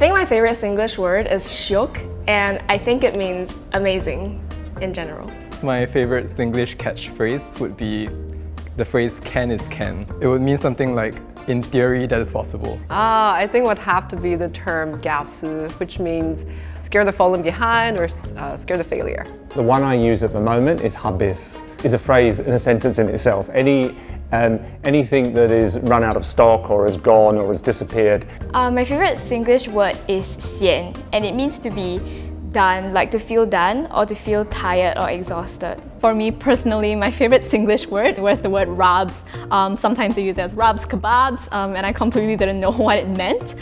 think my favorite Singlish word is shook, and I think it means amazing in general. My favorite Singlish catchphrase would be the phrase "can is can." It would mean something like, in theory, that is possible. I think it would have to be the term gasu, which means scared of falling behind or scared of failure. The one I use at the moment is habis. It's a phrase in a sentence in itself. Anything that is run out of stock or is gone or has disappeared. My favorite Singlish word is sian, and it means to be done, like to feel done or to feel tired or exhausted. For me personally, my favorite Singlish word was the word rabs. Sometimes they use it as rabs kebabs, and I completely didn't know what it meant,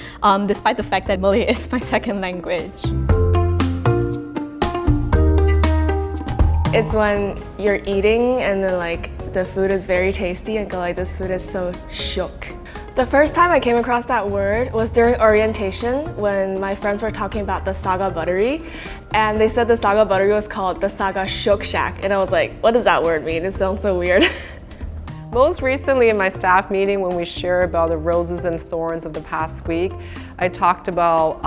despite the fact that Malay is my second language. It's when you're eating and then like the food is very tasty and go like, this food is so shook. The first time I came across that word was during orientation when my friends were talking about the Saga Buttery, and they said the Saga Buttery was called the Saga Shook Shack, and I was like, what does that word mean? It sounds so weird. Most recently in my staff meeting when we share about the roses and thorns of the past week, I talked about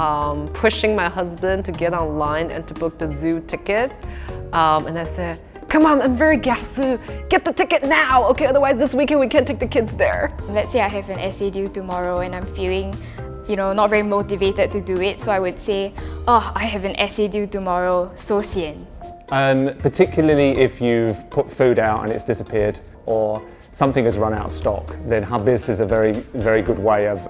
pushing my husband to get online and to book the zoo ticket. And I said, come on, I'm very gasu, get the ticket now, okay, otherwise this weekend we can't take the kids there. Let's say I have an essay due tomorrow and I'm feeling, not very motivated to do it, so I would say, oh, I have an essay due tomorrow, so sian. Particularly if you've put food out and it's disappeared or something has run out of stock, then habis is a very, very good way of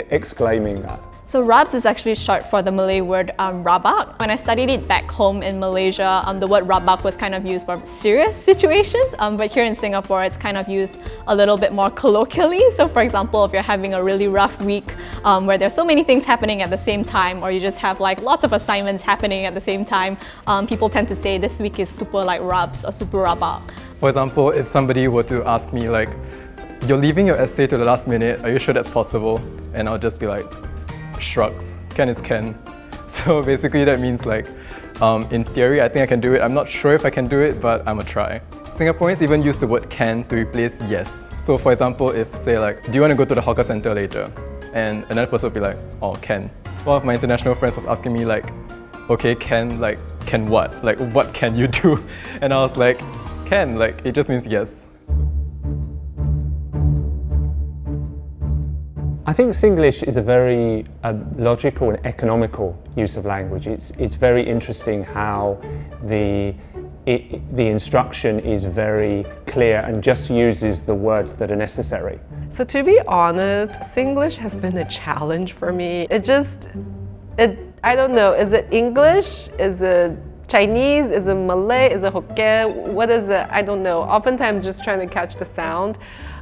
exclaiming that. So rabs is actually short for the Malay word rabak. When I studied it back home in Malaysia, the word rabak was kind of used for serious situations, but here in Singapore it's kind of used a little bit more colloquially. So for example, if you're having a really rough week where there's so many things happening at the same time, or you just have like lots of assignments happening at the same time, people tend to say this week is super like rabs or super rabak. For example, if somebody were to ask me like, you're leaving your essay to the last minute, are you sure that's possible? And I'll just be like, shrugs, can is can. So basically that means like, in theory I think I can do it, I'm not sure if I can do it, but I'm gonna try. Singaporeans even use the word can to replace yes. So for example, if say like, do you want to go to the hawker center later? And another person would be like, oh, can. One of my international friends was asking me like, okay, can what? Like what can you do? And I was like, can, like it just means yes. I think Singlish is a very logical and economical use of language. It's very interesting how the instruction is very clear and just uses the words that are necessary. So to be honest, Singlish has been a challenge for me. I don't know, is it English? Is it Chinese? Is it Malay? Is it Hokkien? What is it? I don't know. Oftentimes just trying to catch the sound.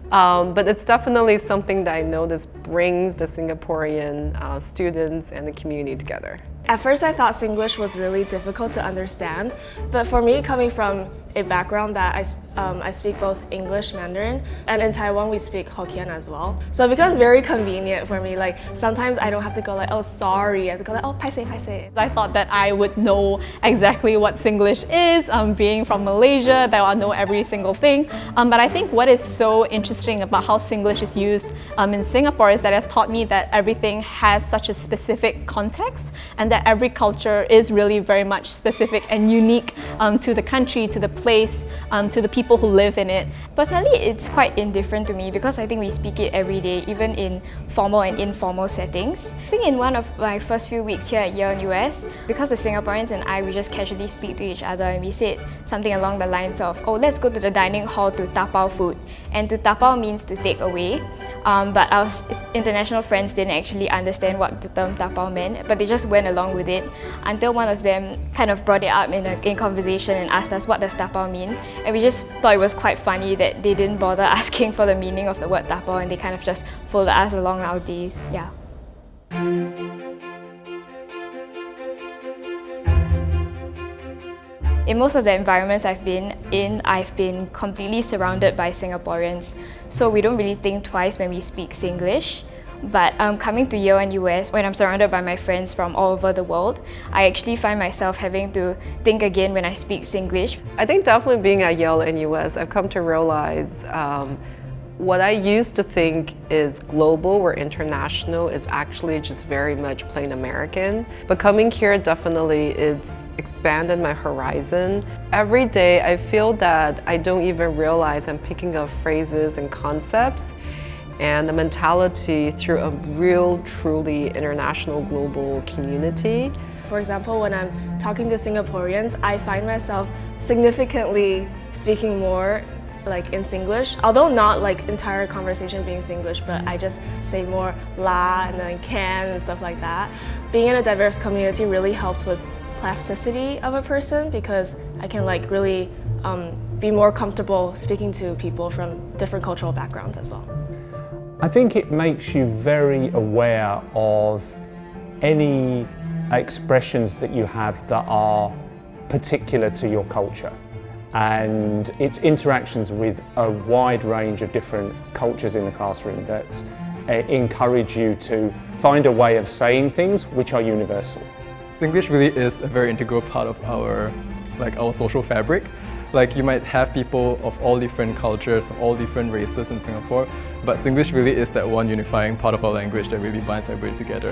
But it's definitely something that I notice brings the Singaporean students and the community together. At first I thought Singlish was really difficult to understand, but for me, coming from a background that I speak both English, Mandarin, and in Taiwan we speak Hokkien as well. So it becomes very convenient for me. Like sometimes I don't have to go like, oh sorry, I have to go like, oh paiseh, paiseh. I thought that I would know exactly what Singlish is, being from Malaysia, that I'll know every single thing. But I think what is so interesting about how Singlish is used in Singapore is that it has taught me that everything has such a specific context, and that every culture is really very much specific and unique to the country, to the place, to the people who live in it. Personally, it's quite indifferent to me because I think we speak it every day, even in formal and informal settings. I think in one of my first few weeks here at Yale-NUS, because the Singaporeans and I, we just casually speak to each other and we said something along the lines of, oh, let's go to the dining hall to tapao food. And to tapao means to take away. But our international friends didn't actually understand what the term tapao meant, but they just went along with it until one of them kind of brought it up in conversation and asked us, what does tapao mean? And we just thought it was quite funny that they didn't bother asking for the meaning of the word tapao, and they kind of just followed us along our days. Yeah. In most of the environments I've been in, I've been completely surrounded by Singaporeans. So we don't really think twice when we speak Singlish. But coming to Yale-NUS, when I'm surrounded by my friends from all over the world, I actually find myself having to think again when I speak Singlish. I think definitely being at Yale-NUS, I've come to realize What I used to think is global or international is actually just very much plain American. But coming here, definitely it's expanded my horizon. Every day I feel that I don't even realize I'm picking up phrases and concepts and the mentality through a real, truly international global community. For example, when I'm talking to Singaporeans, I find myself significantly speaking more like in Singlish, although not like entire conversation being Singlish, but I just say more la and then can and stuff like that. Being in a diverse community really helps with plasticity of a person because I can like really be more comfortable speaking to people from different cultural backgrounds as well. I think it makes you very aware of any expressions that you have that are particular to your culture. And it's interactions with a wide range of different cultures in the classroom that encourage you to find a way of saying things which are universal. Singlish really is a very integral part of our social fabric. Like you might have people of all different cultures, all different races in Singapore, but Singlish really is that one unifying part of our language that really binds everybody together.